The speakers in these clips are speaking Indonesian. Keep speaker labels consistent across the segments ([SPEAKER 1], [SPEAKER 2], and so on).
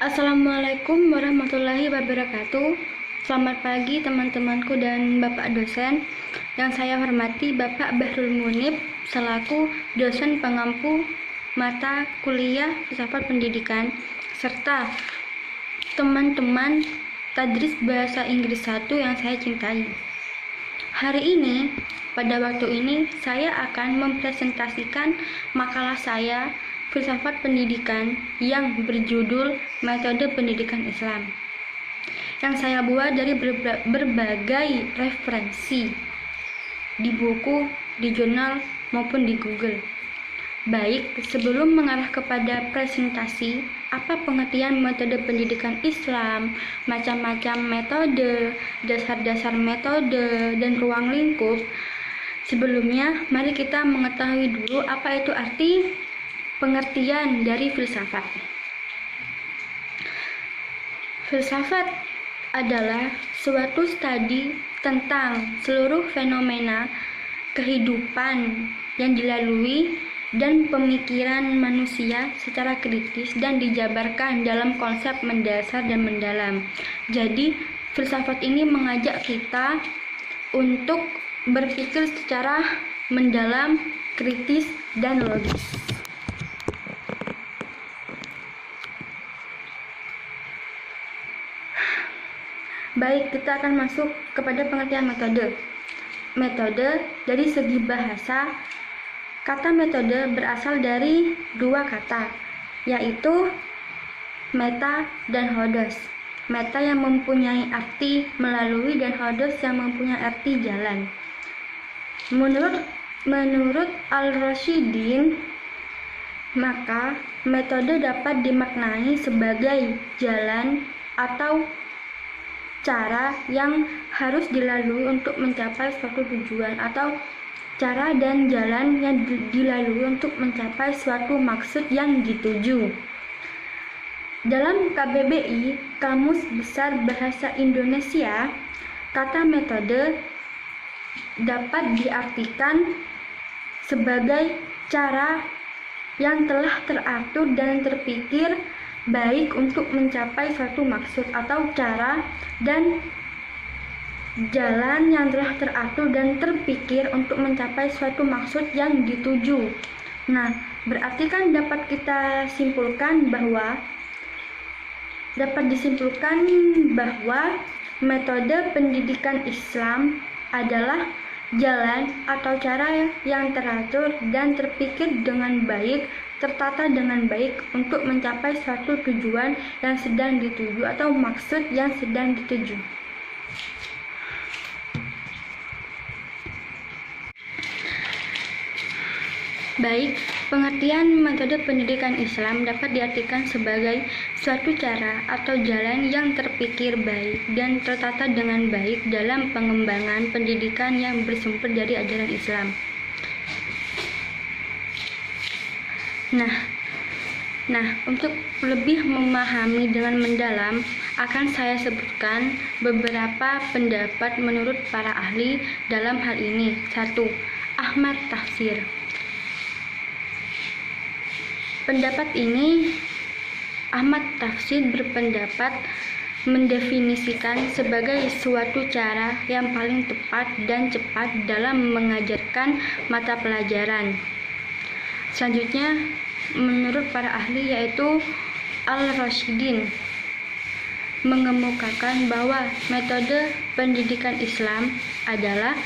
[SPEAKER 1] Assalamualaikum warahmatullahi wabarakatuh. Selamat pagi teman-temanku dan Bapak dosen. Yang saya hormati Bapak Bahrul Munib selaku dosen pengampu mata kuliah filsafat pendidikan serta teman-teman tadris bahasa Inggris 1 yang saya cintai. Hari ini, pada waktu ini, saya akan mempresentasikan makalah saya filsafat pendidikan yang berjudul Metode Pendidikan Islam yang saya buat dari berbagai referensi di buku, di jurnal, maupun di Google. Baik, sebelum mengarah kepada presentasi apa pengertian metode pendidikan Islam, macam-macam metode, dasar-dasar metode, dan ruang lingkup, sebelumnya mari kita mengetahui dulu apa itu arti pengertian dari filsafat. Filsafat adalah suatu studi tentang seluruh fenomena kehidupan yang dilalui dan pemikiran manusia secara kritis dan dijabarkan dalam konsep mendasar dan mendalam. Jadi, filsafat ini mengajak kita untuk berpikir secara mendalam, kritis, dan logis. Baik, kita akan masuk kepada pengertian metode. Metode dari segi bahasa, kata metode berasal dari dua kata, yaitu meta dan hodos. Meta yang mempunyai arti melalui dan hodos yang mempunyai arti jalan. Menurut Al-Rasyidin, maka metode dapat dimaknai sebagai jalan atau cara yang harus dilalui untuk mencapai suatu tujuan, atau cara dan jalan yang dilalui untuk mencapai suatu maksud yang dituju. Dalam KBBI, Kamus Besar Bahasa Indonesia, kata metode dapat diartikan sebagai cara yang telah teratur dan terpikir baik untuk mencapai suatu maksud, atau cara dan jalan yang telah teratur dan terpikir untuk mencapai suatu maksud yang dituju. Nah, berarti kan dapat disimpulkan bahwa metode pendidikan Islam adalah jalan atau cara yang teratur dan terpikir dengan baik, tertata dengan baik untuk mencapai suatu tujuan yang sedang dituju atau maksud yang sedang dituju. Baik, pengertian metode pendidikan Islam dapat diartikan sebagai suatu cara atau jalan yang terpikir baik dan tertata dengan baik dalam pengembangan pendidikan yang bersumber dari ajaran Islam. Nah, untuk lebih memahami dengan mendalam, akan saya sebutkan beberapa pendapat menurut para ahli dalam hal ini. 1. Ahmad Tafsir. Pendapat ini, Ahmad Tafsir berpendapat mendefinisikan sebagai suatu cara yang paling tepat dan cepat dalam mengajarkan mata pelajaran. Selanjutnya, menurut para ahli yaitu Al-Rasyidin mengemukakan bahwa metode pendidikan Islam adalah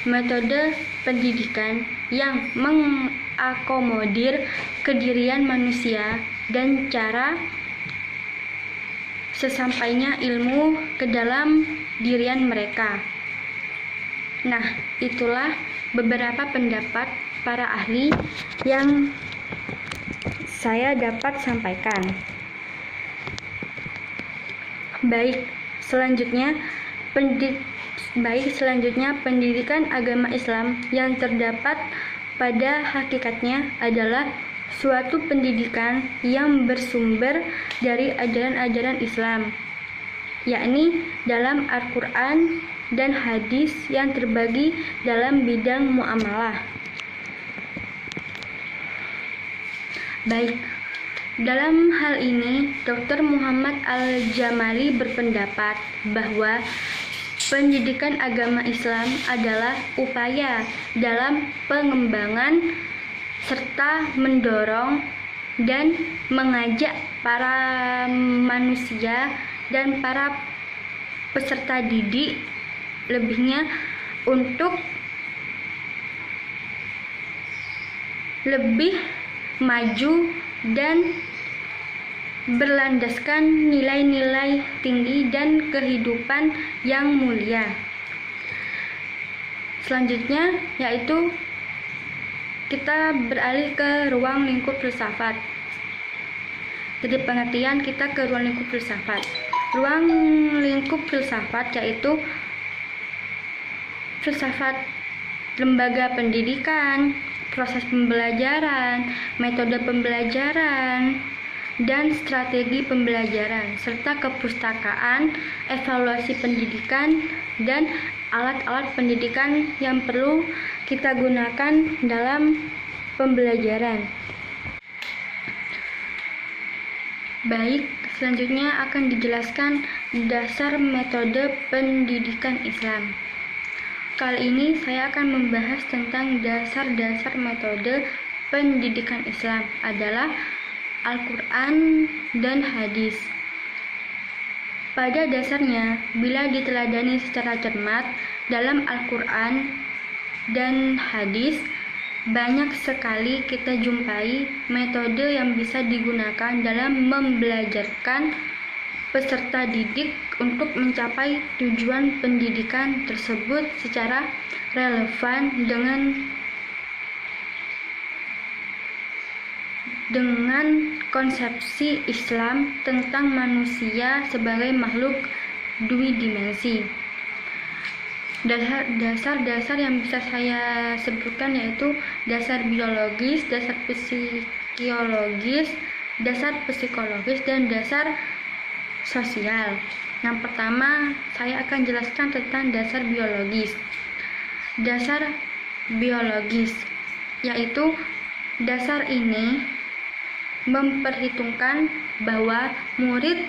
[SPEAKER 1] metode pendidikan yang mengakomodir kedirian manusia dan cara sesampainya ilmu ke dalam dirian mereka. Nah, itulah beberapa pendapat para ahli yang saya dapat sampaikan. Baik, selanjutnya pendidikan agama Islam yang terdapat pada hakikatnya adalah suatu pendidikan yang bersumber dari ajaran-ajaran Islam, yakni dalam Al-Quran dan hadis yang terbagi dalam bidang muamalah. Baik, Dalam hal ini, Dr. Muhammad Al-Jamali berpendapat bahwa pendidikan agama Islam adalah upaya dalam pengembangan serta mendorong dan mengajak para manusia dan para peserta didik lebihnya untuk lebih maju dan berlandaskan nilai-nilai tinggi dan kehidupan yang mulia. Selanjutnya yaitu kita beralih ke ruang lingkup filsafat. Jadi pengertian kita ke ruang lingkup filsafat. Ruang lingkup filsafat yaitu filsafat lembaga pendidikan, proses pembelajaran, metode pembelajaran, dan strategi pembelajaran, serta kepustakaan, evaluasi pendidikan, dan alat-alat pendidikan yang perlu kita gunakan dalam pembelajaran. Baik, selanjutnya akan dijelaskan dasar metode pendidikan Islam. Kali ini saya akan membahas tentang dasar-dasar metode pendidikan Islam adalah Al-Quran dan hadis. Pada dasarnya, bila diteladani secara cermat dalam Al-Quran dan hadis, banyak sekali kita jumpai metode yang bisa digunakan dalam membelajarkan peserta didik untuk mencapai tujuan pendidikan tersebut secara relevan dengan konsepsi Islam tentang manusia sebagai makhluk dua dimensi. Dasar-dasar yang bisa saya sebutkan yaitu dasar biologis, dasar psikologis, dan dasar sosial. Yang pertama, saya akan jelaskan tentang dasar biologis. Dasar biologis yaitu dasar ini memperhitungkan bahwa murid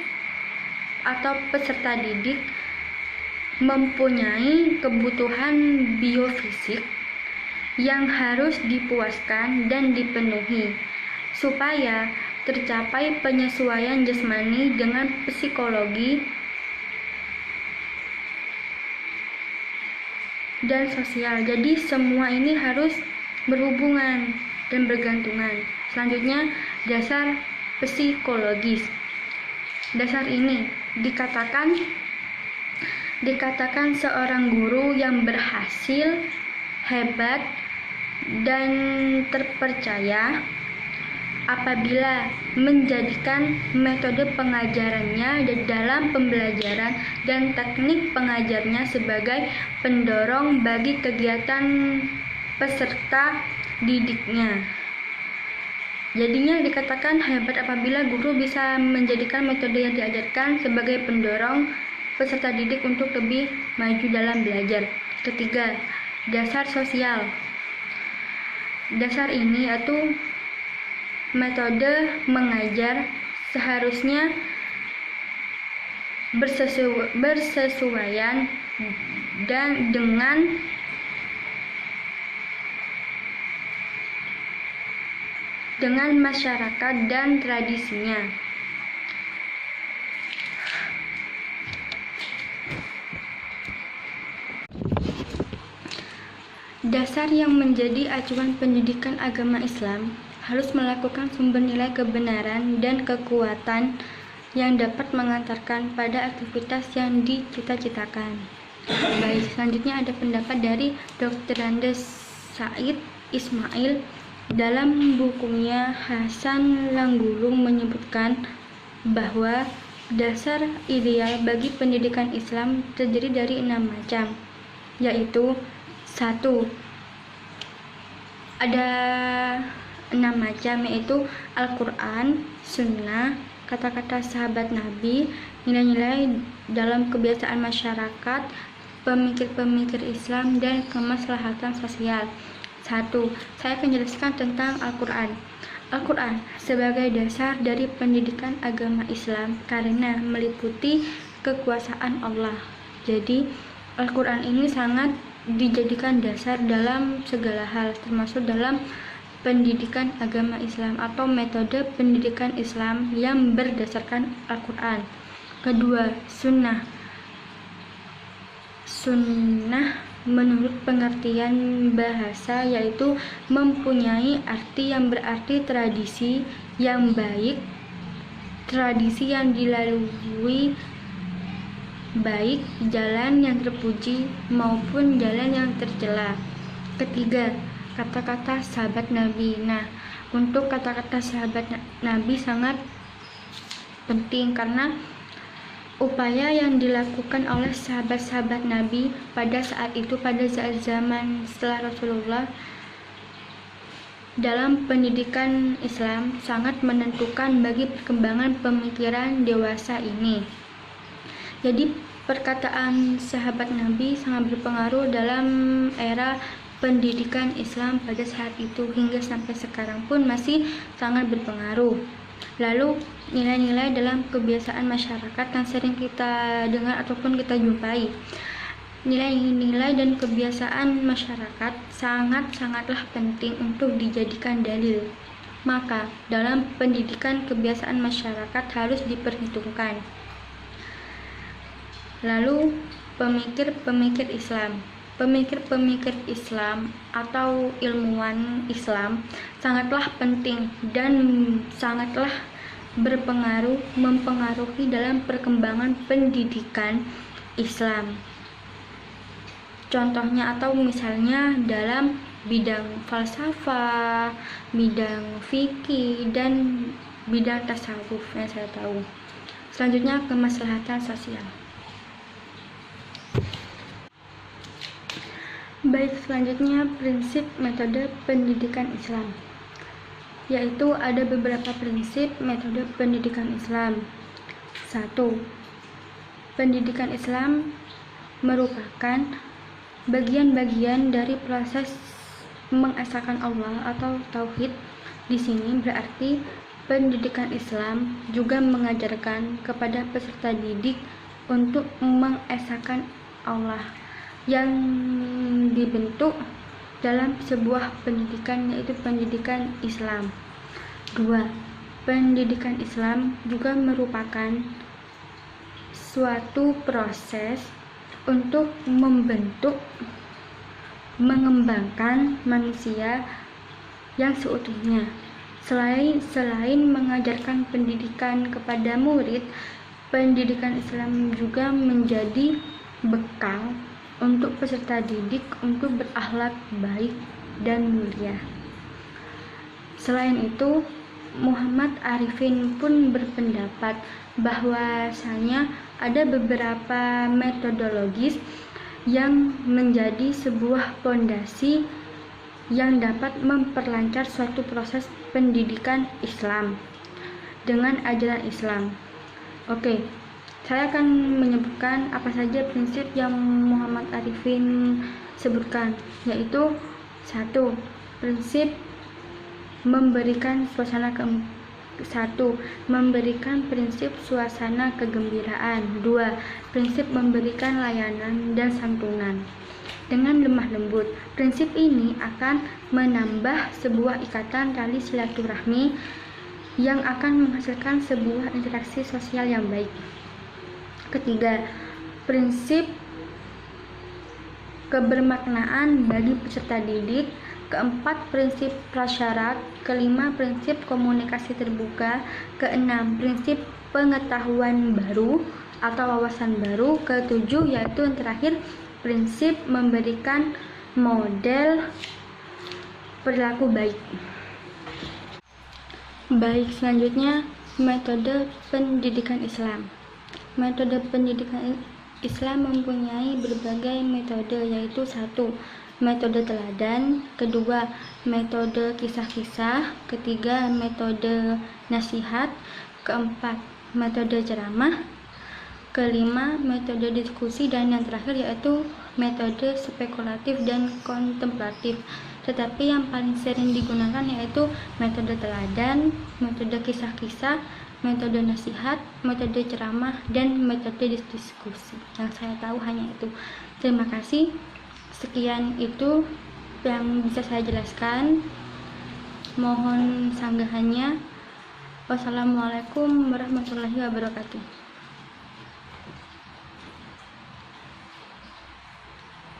[SPEAKER 1] atau peserta didik mempunyai kebutuhan biofisik yang harus dipuaskan dan dipenuhi supaya tercapai penyesuaian jasmani dengan psikologi dan sosial. Jadi semua ini harus berhubungan dan bergantungan. Selanjutnya, dasar psikologis. Dasar ini dikatakan seorang guru yang berhasil, hebat, dan terpercaya apabila menjadikan metode pengajarannya dalam pembelajaran dan teknik pengajarnya sebagai pendorong bagi kegiatan peserta didiknya. Jadinya dikatakan hebat apabila guru bisa menjadikan metode yang diajarkan sebagai pendorong peserta didik untuk lebih maju dalam belajar. Ketiga, dasar sosial. Dasar ini yaitu metode mengajar seharusnya bersesuaian dan dengan masyarakat dan tradisinya. Dasar yang menjadi acuan pendidikan agama Islam harus melakukan sumber nilai kebenaran dan kekuatan yang dapat mengantarkan pada aktivitas yang dicita-citakan. Baik, selanjutnya ada pendapat dari Dr. Andes Said Ismail. Dalam bukunya, Hasan Langgulung menyebutkan bahwa dasar ideal bagi pendidikan Islam terdiri dari 6 macam, yaitu 1. Ada 6 macam, yaitu Al-Quran, Sunnah, kata-kata sahabat Nabi, nilai-nilai dalam kebiasaan masyarakat, pemikir-pemikir Islam, dan kemaslahatan sosial. 1. Saya akan jelaskan tentang Al-Quran. Al-Quran sebagai dasar dari pendidikan agama Islam karena meliputi kekuasaan Allah. Jadi Al-Quran ini sangat dijadikan dasar dalam segala hal, termasuk dalam pendidikan agama Islam atau metode pendidikan Islam yang berdasarkan Al-Quran. Kedua, sunnah. Sunnah menurut pengertian bahasa yaitu mempunyai arti yang berarti tradisi yang baik, tradisi yang dilalui, baik jalan yang terpuji maupun jalan yang tercela. Ketiga, kata-kata sahabat Nabi. Nah, untuk kata-kata sahabat Nabi sangat penting karena upaya yang dilakukan oleh sahabat-sahabat Nabi pada saat itu, pada saat zaman setelah Rasulullah, dalam pendidikan Islam sangat menentukan bagi perkembangan pemikiran dewasa ini. Jadi perkataan sahabat Nabi sangat berpengaruh dalam era pendidikan Islam pada saat itu, hingga sampai sekarang pun masih sangat berpengaruh. Lalu nilai-nilai dalam kebiasaan masyarakat yang sering kita dengar ataupun kita jumpai. Nilai-nilai dan kebiasaan masyarakat sangatlah penting untuk dijadikan dalil. Maka dalam pendidikan kebiasaan masyarakat harus diperhitungkan. Lalu pemikir-pemikir Islam. Pemikir-pemikir Islam atau ilmuwan Islam sangatlah penting dan sangatlah mempengaruhi dalam perkembangan pendidikan Islam. Contohnya atau misalnya dalam bidang falsafah, bidang fikih, dan bidang tasawuf yang saya tahu. Selanjutnya, kemaslahatan sosial. Baik, selanjutnya prinsip metode pendidikan Islam, yaitu ada beberapa prinsip metode pendidikan Islam. 1. Pendidikan Islam merupakan bagian-bagian dari proses mengesahkan Allah atau tauhid. Di sini berarti pendidikan Islam juga mengajarkan kepada peserta didik untuk mengesahkan Allah yang dibentuk dalam sebuah pendidikan, yaitu pendidikan Islam. 2. Pendidikan Islam juga merupakan suatu proses untuk membentuk, mengembangkan manusia yang seutuhnya. Selain mengajarkan pendidikan kepada murid, pendidikan Islam juga menjadi bekal untuk peserta didik untuk berakhlak baik dan mulia. Selain itu, Muhammad Arifin pun berpendapat bahwasanya ada beberapa metodologis yang menjadi sebuah fondasi yang dapat memperlancar suatu proses pendidikan Islam dengan ajaran Islam. Oke, saya akan menyebutkan apa saja prinsip yang Muhammad Arifin sebutkan, yaitu 1. Prinsip memberikan memberikan prinsip suasana kegembiraan. 2. Prinsip memberikan layanan dan santunan dengan lemah lembut. Prinsip ini akan menambah sebuah ikatan tali silaturahmi yang akan menghasilkan sebuah interaksi sosial yang baik. Ketiga, prinsip kebermaknaan bagi peserta didik. Keempat, prinsip prasyarat. Kelima, prinsip komunikasi terbuka. Keenam, prinsip pengetahuan baru atau wawasan baru. Ketujuh, yaitu yang terakhir, prinsip memberikan model perilaku baik. Baik, selanjutnya metode pendidikan Islam. Metode pendidikan Islam mempunyai berbagai metode, yaitu 1. Metode teladan. 2. Metode kisah-kisah. 3. Metode nasihat. 4. Metode ceramah. 5. Metode diskusi. Dan yang terakhir yaitu metode spekulatif dan kontemplatif. tetapi yang paling sering digunakan yaitu metode teladan, metode kisah-kisah, metode nasihat, metode ceramah, dan metode diskusi. Yang saya tahu hanya itu. Terima kasih. Sekian itu yang bisa saya jelaskan. Mohon sanggahannya. Wassalamualaikum warahmatullahi wabarakatuh.